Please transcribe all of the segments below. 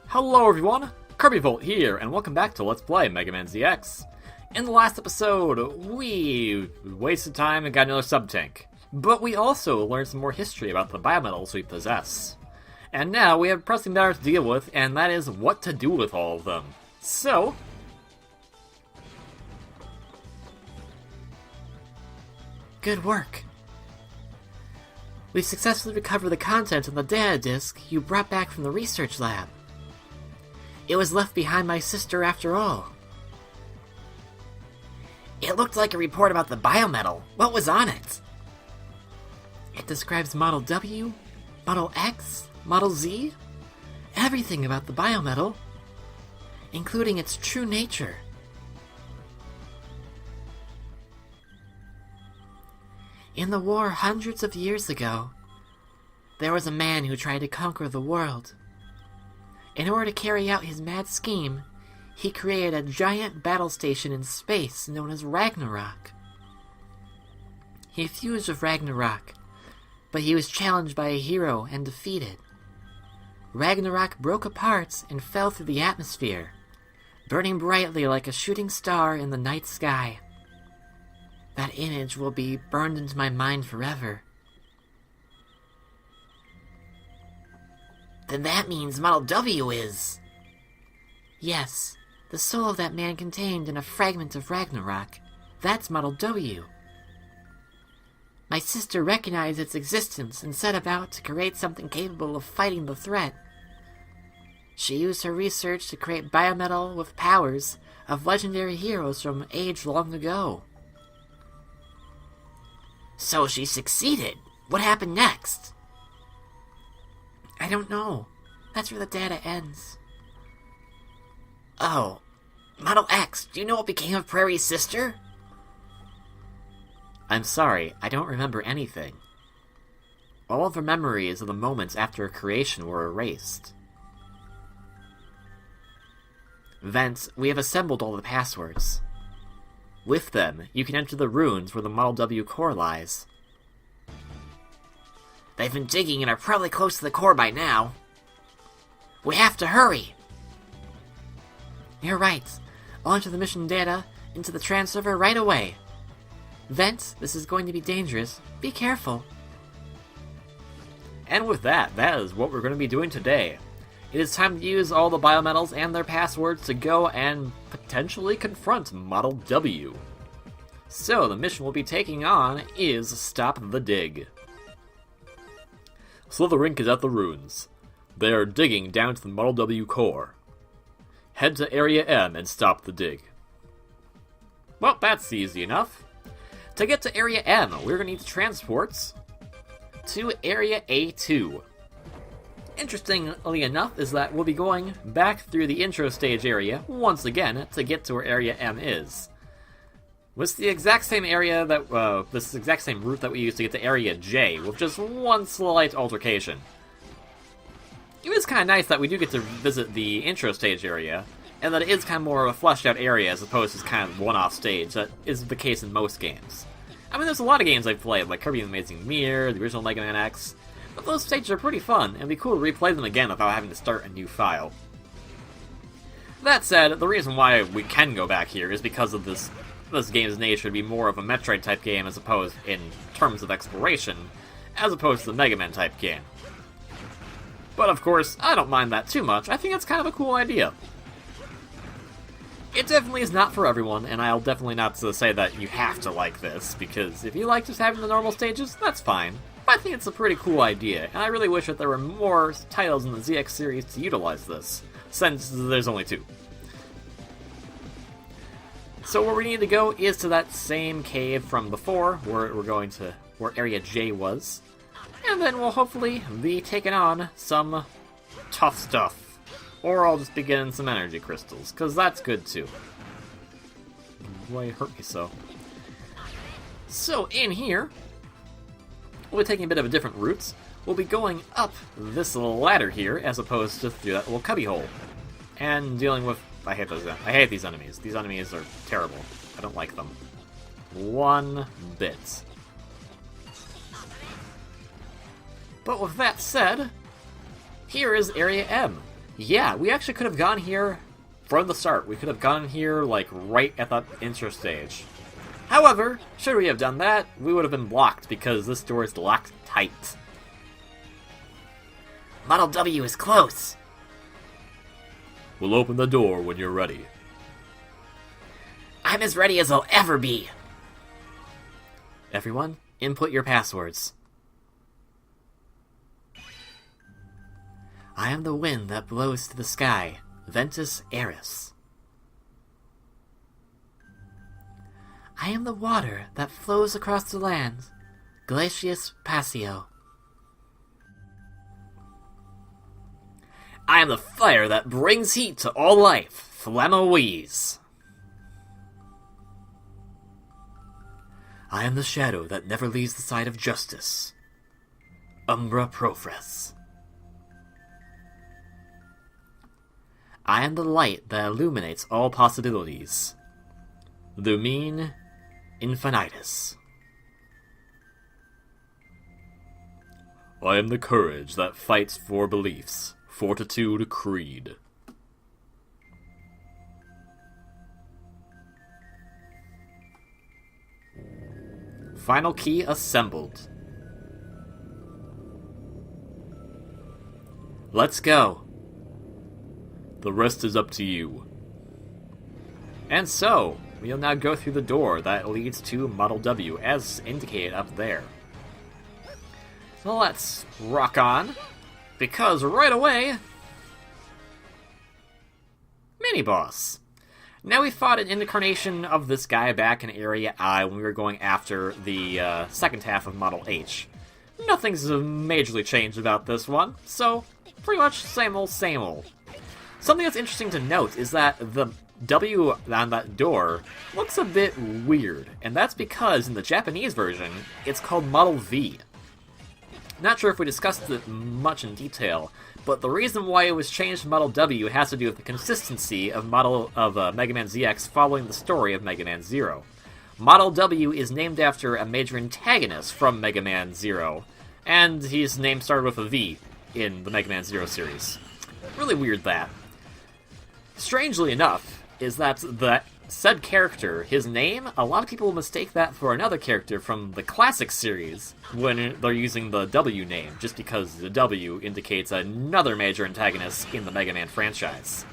Hello everyone, KirbyVolt here, and welcome back to Let's Play Mega Man ZX. In the last episode, we wasted time and got another sub-tank, but we also learned some more history about the biometals we possess. And now we have a pressing matter to deal with, and that is what to do with all of them. So, good work. We've successfully recovered the content on the data disk you brought back from the research lab. It was left behind my sister after all. It looked like a report about the biometal. What was on it? It describes Model W, Model X, Model Z, everything about the biometal, including its true nature. In the war hundreds of years ago, there was a man who tried to conquer the world. In order to carry out his mad scheme, he created a giant battle station in space known as Ragnarok. He fused with Ragnarok, but he was challenged by a hero and defeated. Ragnarok broke apart and fell through the atmosphere, burning brightly like a shooting star in the night sky. That image will be burned into my mind forever. Then that means Model W is... Yes, the soul of that man contained in a fragment of Ragnarok. That's Model W. My sister recognized its existence and set about to create something capable of fighting the threat. She used her research to create biometal with powers of legendary heroes from age long ago. So she succeeded. What happened next? I don't know. That's where the data ends. Oh, Model X, do you know what became of Prairie's sister? I'm sorry, I don't remember anything. All of her memories of the moments after her creation were erased. Vent, we have assembled all the passwords. With them, you can enter the ruins where the Model W core lies. They've been digging and are probably close to the core by now. We have to hurry! You're right. I'll enter the mission data into the transfer right away. Vent, this is going to be dangerous. Be careful. And with that, that is what we're going to be doing today. It is time to use all the biometals and their passwords to go and potentially confront Model W. So, the mission we'll be taking on is Stop the Dig. Slitherink is at the ruins. They are digging down to the Model W core. Head to Area M and stop the dig. Well, that's easy enough. To get to Area M, we're going to need transports to Area A2. Interestingly enough is that we'll be going back through the intro stage area once again to get to where Area M is. It's the exact same area that, this exact same route that we used to get to Area J, with just one slight altercation. It is kind of nice that we do get to visit the intro stage area, and that it is kind of more of a fleshed out area as opposed to kind of one-off stage that is the case in most games. I mean, there's a lot of games I've played, like Kirby and the Amazing Mirror, the original Mega Man X, but those stages are pretty fun, and it'd be cool to replay them again without having to start a new file. That said, the reason why we can go back here is because of this game's nature to be more of a Metroid-type game as opposed in terms of exploration, as opposed to the Mega Man-type game. But of course, I don't mind that too much. I think it's kind of a cool idea. It definitely is not for everyone, and I'll definitely not say that you have to like this, because if you like just having the normal stages, that's fine. But I think it's a pretty cool idea, and I really wish that there were more titles in the ZX series to utilize this, since there's only 2. So where we need to go is to that same cave from before, where we're going to where Area J was. And then we'll hopefully be taking on some tough stuff. Or I'll just be getting some energy crystals, because that's good too. Why it hurt me so? So in here, we'll be taking a bit of a different route. We'll be going up this little ladder here, as opposed to through that little cubby hole. And dealing with... I hate these enemies. These enemies are terrible. I don't like them. One bit. But with that said, here is Area M. Yeah, we actually could have gone here from the start. We could have gone here, like, right at the intro stage. However, should we have done that, we would have been blocked because this door is locked tight. Model W is close. We'll open the door when you're ready. I'm as ready as I'll ever be. Everyone, input your passwords. I am the wind that blows to the sky, Ventus Eris. I am the water that flows across the land, Glacius Passio. I am the fire that brings heat to all life, Flamoise. I am the shadow that never leaves the side of justice, Umbra Profres. I am the light that illuminates all possibilities, Lumine Infinitus. I am the courage that fights for beliefs, Fortitude Creed. Final key assembled. Let's go. The rest is up to you. And so, we'll now go through the door that leads to Model W, as indicated up there. So let's rock on, because right away... Mini-boss! Now we fought an incarnation of this guy back in Area I when we were going after the second half of Model H. Nothing's majorly changed about this one, so pretty much same old, same old. Something that's interesting to note is that the W on that door looks a bit weird, and that's because in the Japanese version, it's called Model V. Not sure if we discussed it much in detail, but the reason why it was changed to Model W has to do with the consistency of Mega Man ZX following the story of Mega Man Zero. Model W is named after a major antagonist from Mega Man Zero, and his name started with a V in the Mega Man Zero series. Really weird that. Strangely enough, is that the said character, his name, a lot of people mistake that for another character from the classic series when they're using the W name, just because the W indicates another major antagonist in the Mega Man franchise.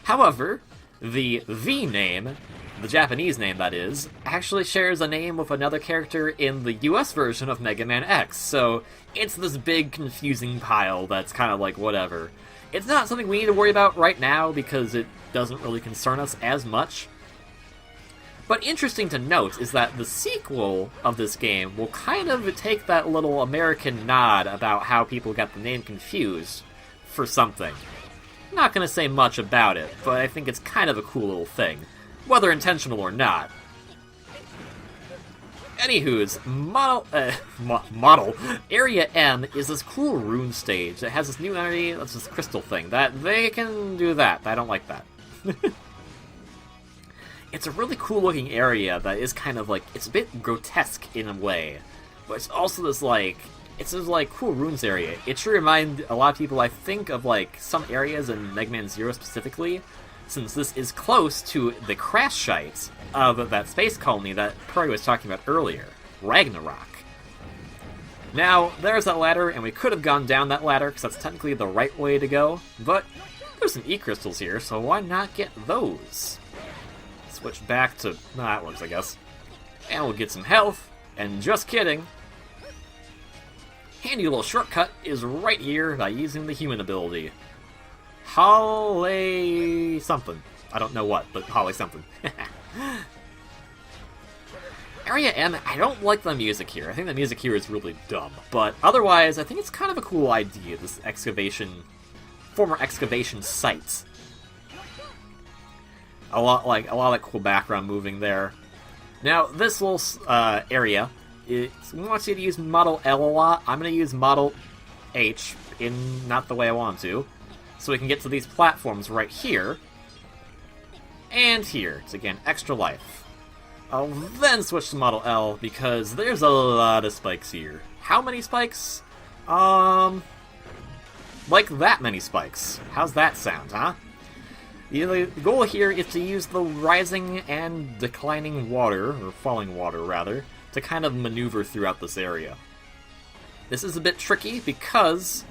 However, the V name, the Japanese name that is, actually shares a name with another character in the US version of Mega Man X, so it's this big confusing pile that's kind of like whatever. It's not something we need to worry about right now because it doesn't really concern us as much. But interesting to note is that the sequel of this game will kind of take that little American nod about how people got the name confused for something. Not gonna say much about it, but I think it's kind of a cool little thing, whether intentional or not. Anywho's, Model Area M is this cool rune stage that has this new entity that's this crystal thing. That they can do that. I don't like that. It's a really cool looking area that is kind of like, it's a bit grotesque in a way, but it's also this like, it's this like cool runes area. It should remind a lot of people, I think, of like some areas in Mega Man Zero specifically, since this is close to the crash site of that space colony that Perry was talking about earlier, Ragnarok. Now, there's that ladder, and we could have gone down that ladder, because that's technically the right way to go, but there's some E-crystals here, so why not get those? Switch back to... that works, I guess. And we'll get some health, and just kidding. Handy little shortcut is right here by using the human ability. Holly something. I don't know what, but Holly something. Area M, I don't like the music here. I think the music here is really dumb. But otherwise, I think it's kind of a cool idea, this former excavation site. A lot of that cool background moving there. Now, this little area, it wants you to use Model L a lot. I'm going to use Model H in not the way I want to. So we can get to these platforms right here. And here, to gain extra life. I'll then switch to Model L, because there's a lot of spikes here. How many spikes? Like that many spikes. How's that sound, huh? The goal here is to use the rising and declining water, or falling water rather, to kind of maneuver throughout this area. This is a bit tricky because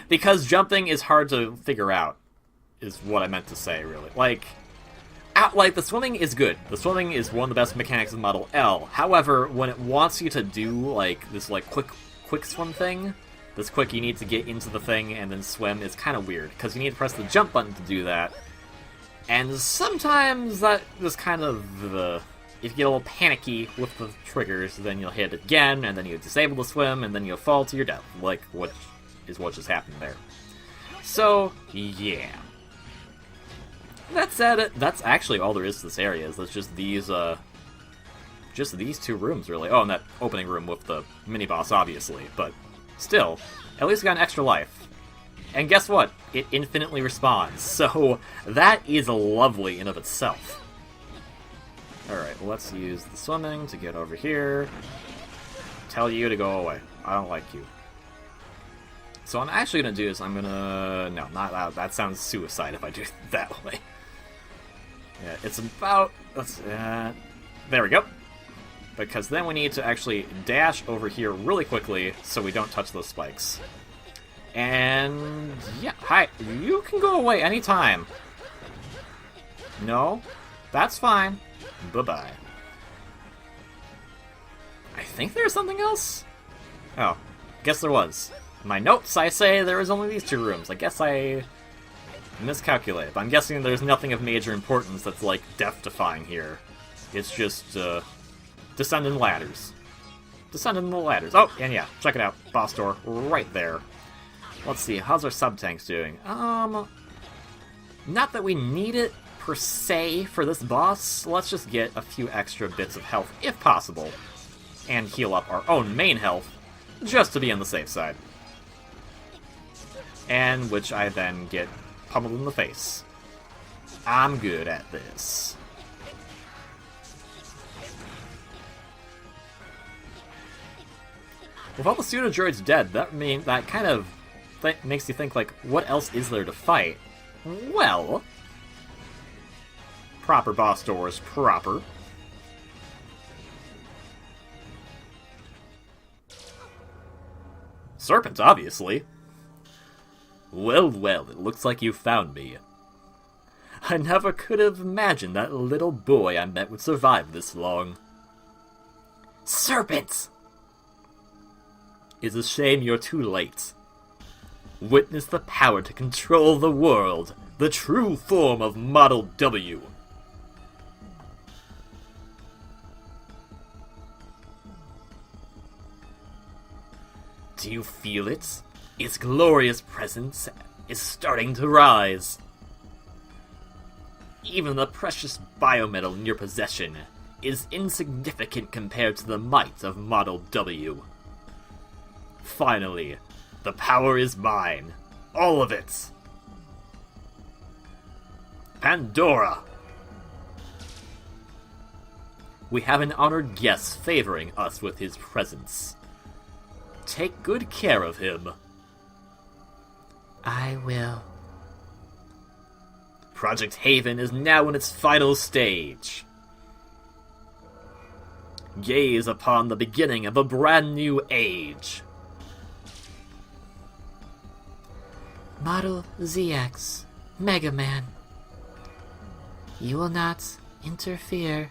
because jumping is hard to figure out, is what I meant to say, really. Like the swimming is good. The swimming is one of the best mechanics of Model L. However, when it wants you to do like this quick swim thing, this quick you need to get into the thing and then swim, is kind of weird, because you need to press the jump button to do that. And sometimes that just kind of, if you get a little panicky with the triggers, then you'll hit it again, and then you disable the swim, and then you'll fall to your death, like what just happened there. So, yeah. That said, that's actually all there is to this area, is that's just these two rooms, really. Oh, and that opening room with the mini-boss, obviously, but still, at least we got an extra life. And guess what? It infinitely respawns, so that is lovely in of itself. Alright, let's use the swimming to get over here. Tell you to go away. I don't like you. So what I'm actually going to do is I'm going to... No, not that. That sounds suicide if I do it that way. Yeah, it's about... there we go. Because then we need to actually dash over here really quickly so we don't touch those spikes. And... yeah, hi. You can go away anytime. No? That's fine. Bye-bye. I think there's something else? Oh, guess there was. In my notes, I say there was only these two rooms. I guess I miscalculated. But I'm guessing there's nothing of major importance that's, like, death-defying here. It's just, descending ladders. Descending the ladders. Oh, and yeah, check it out. Boss door right there. Let's see, how's our sub-tanks doing? Not that we need it, per se, for this boss. Let's just get a few extra bits of health, if possible. And heal up our own main health, just to be on the safe side. And which I then get pummeled in the face. I'm good at this. With all the pseudo-droids dead, that kind of makes you think, like, what else is there to fight? Well... proper boss doors, proper. Serpent, obviously. Well, well, it looks like you found me. I never could have imagined that little boy I met would survive this long. Serpents! It's a shame you're too late. Witness the power to control the world, the true form of Model W. Do you feel it? Its glorious presence is starting to rise. Even the precious biometal in your possession is insignificant compared to the might of Model W. Finally, the power is mine. All of it. Pandora! We have an honored guest favoring us with his presence. Take good care of him. I will. Project Haven is now in its final stage. Gaze upon the beginning of a brand new age. Model ZX, Mega Man. You will not interfere.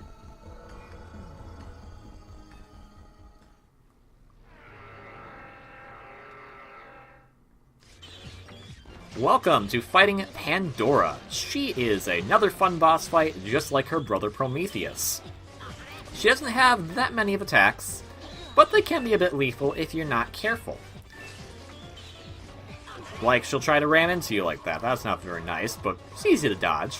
Welcome to fighting Pandora. She is another fun boss fight, just like her brother Prometheus. She doesn't have that many of attacks, but they can be a bit lethal if you're not careful. Like, she'll try to ram into you like that. That's not very nice, but it's easy to dodge.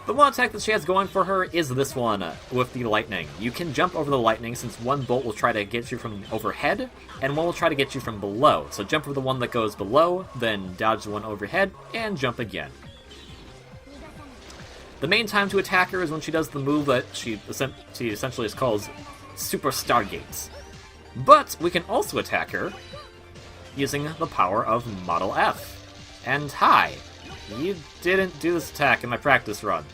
The one attack that she has going for her is this one, with the lightning. You can jump over the lightning since one bolt will try to get you from overhead, and one will try to get you from below. So jump over the one that goes below, then dodge the one overhead, and jump again. The main time to attack her is when she does the move that she essentially calls Super Stargates. But we can also attack her using the power of Model F. And hi, you didn't do this attack in my practice run.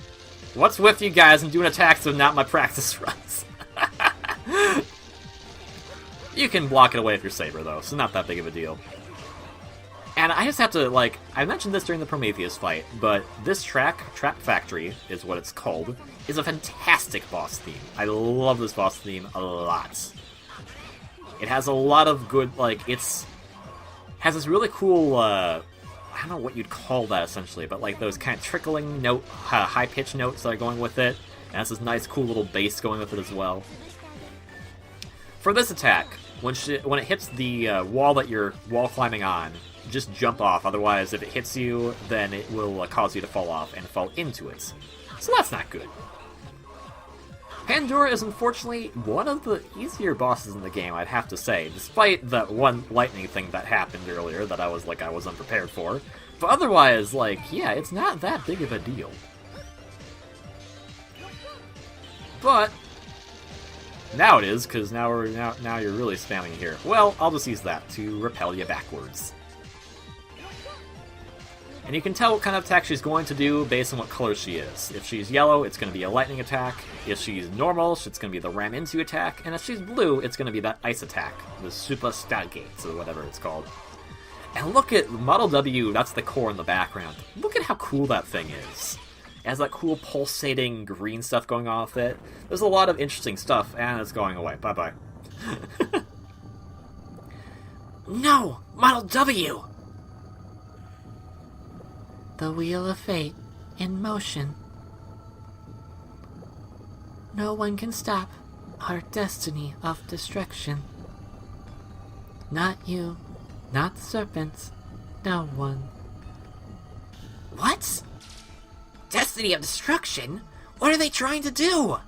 What's with you guys and doing attacks but not my practice runs? You can block it away with your saber, though, so not that big of a deal. And I just have to, like, I mentioned this during the Prometheus fight, but this Trap Factory is what it's called, is a fantastic boss theme. I love this boss theme a lot. It has a lot of good, like, has this really cool, I don't know what you'd call that, essentially, but, like, those kind of trickling note, high-pitched notes that are going with it, and has this nice, cool little bass going with it as well. For this attack, when it hits the wall that you're wall climbing on, just jump off, otherwise if it hits you, then it will cause you to fall off and fall into it. So that's not good. Pandora is unfortunately one of the easier bosses in the game, I'd have to say, despite that one lightning thing that happened earlier that I was unprepared for. But otherwise, like, yeah, it's not that big of a deal. But now it is, because now you're really spamming here. Well, I'll just use that to repel you backwards. And you can tell what kind of attack she's going to do based on what color she is. If she's yellow, it's going to be a lightning attack. If she's normal, it's going to be the ram into attack. And if she's blue, it's going to be that ice attack. The Super Stargates, or whatever it's called. And look at Model W, that's the core in the background. Look at how cool that thing is. It has that cool pulsating green stuff going on with it. There's a lot of interesting stuff, and it's going away. Bye-bye. No! Model W! The wheel of fate, in motion. No one can stop our destiny of destruction. Not you, not the serpents, no one. What? Destiny of destruction? What are they trying to do?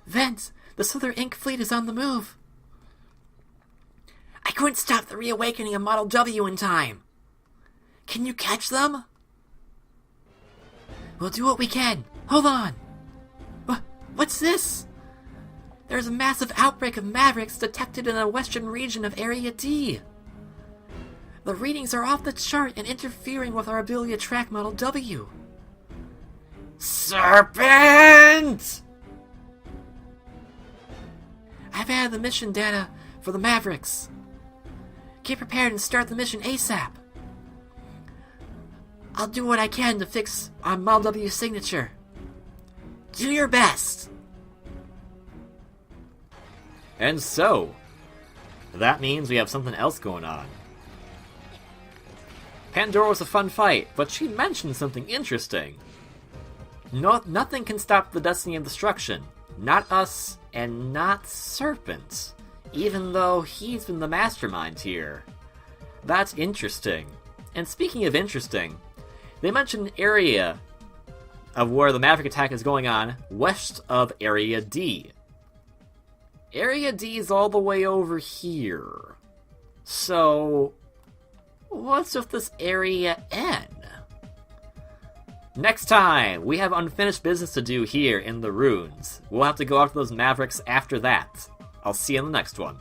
Vent, the Southern Ink fleet is on the move. I couldn't stop the reawakening of Model W in time. Can you catch them? We'll do what we can. Hold on. What's this? There's a massive outbreak of Mavericks detected in the western region of Area D. The readings are off the chart and interfering with our ability to track Model W. Serpent! I've added the mission data for the Mavericks. Get prepared and start the mission ASAP. I'll do what I can to fix on Model W's signature. Do your best! And so, that means we have something else going on. Pandora was a fun fight, but she mentioned something interesting. Nothing can stop the destiny of destruction. Not us, and not Serpent. Even though he's been the mastermind here. That's interesting. And speaking of interesting, they mentioned an area of where the Maverick attack is going on west of Area D. Area D is all the way over here. So, what's with this Area N? Next time, we have unfinished business to do here in the ruins. We'll have to go after those Mavericks after that. I'll see you in the next one.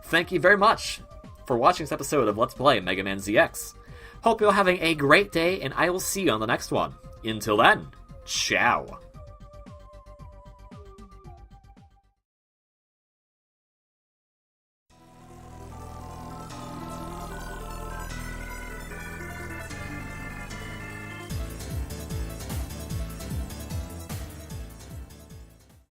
Thank you very much for watching this episode of Let's Play Mega Man ZX. Hope you're having a great day, and I will see you on the next one. Until then, ciao.